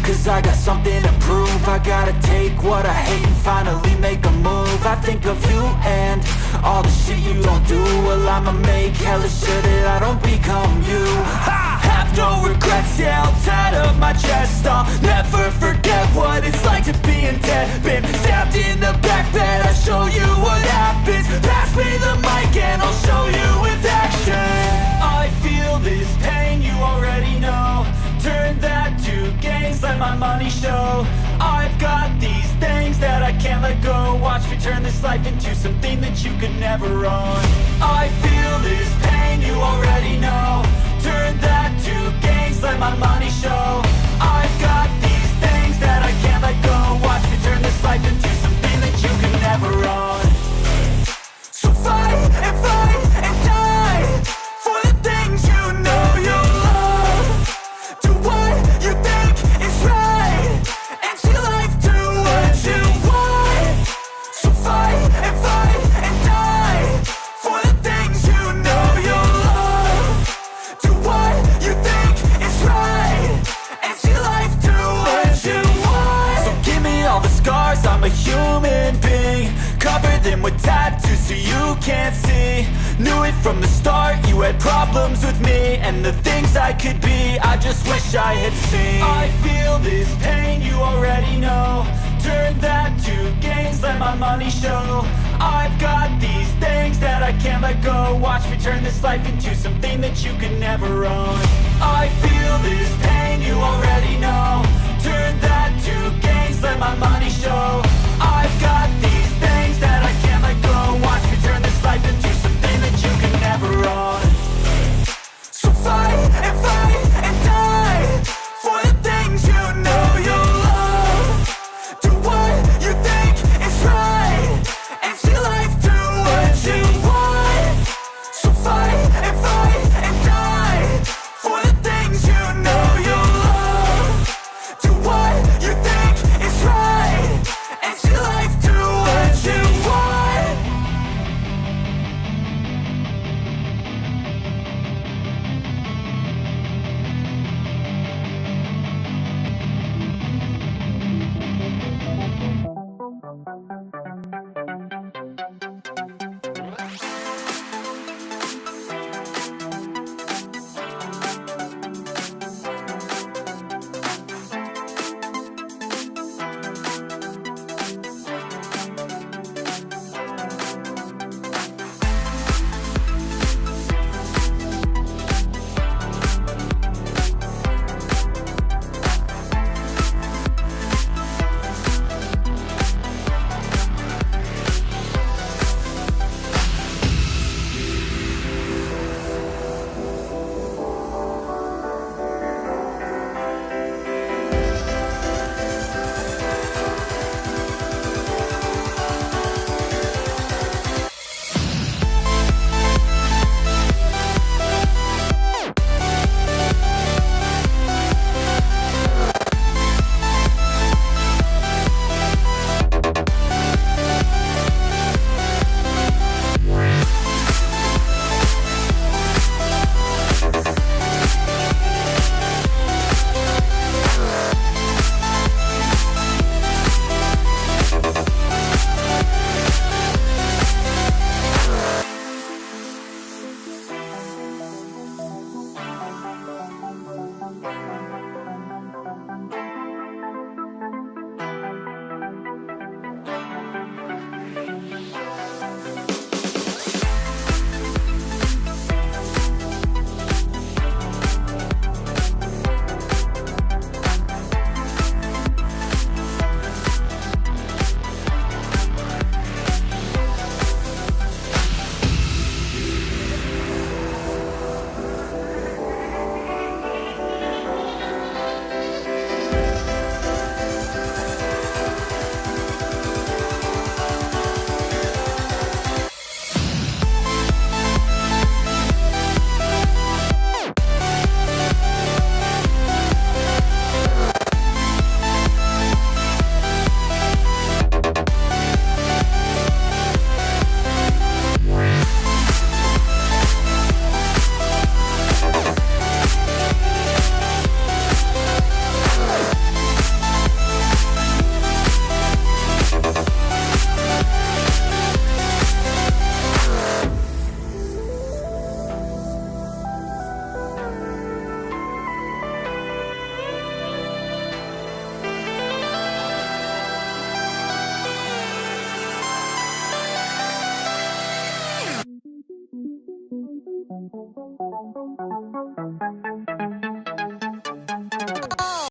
cause I got something to prove. I gotta take what I hate and finally make a move. I think of you and all the shit you don't do. Well, I'ma make hella sure that I don't become you. I have no regrets, yeah, I'll tie up my chest. I'll never forget what it's like to be in debt. Been stabbed in the back bed, I'll show you what happens. Pass me the mic and I'll show you with action. I feel this pain, you already know. Turn that to gains, let my money show. I've got these things that I can't let go. Watch me turn this life into something that you could never own. I feel this pain, you already know. Turn that to gains, let my money show. I've got these things that I can't let go. Watch me turn this life into something that you could never own. So fight and die for the things you know you love. Do what you think is right and see life do what you want. So fight and die for the things you know you love. Do what you think is right and see life do what you want. So give me all the scars, I'm a human being. Cover them with tattoos so you can't see. Knew it from the start, you had problems with me and the things I could be, I just wish I had seen. I feel this pain, you already know. Turn that to gains, let my money show. I've got these things that I can't let go. Watch me turn this life into something that you can never own. I feel this pain, you already know. Turn that to gains, let my money show. I've got these things that I can't let go. Watch me turn this life into something that you can never own. So fight and die for the things you know you love. Do what you think is right and see life do what you want. So fight and die for the things you know you love. Do what you think is right and see life do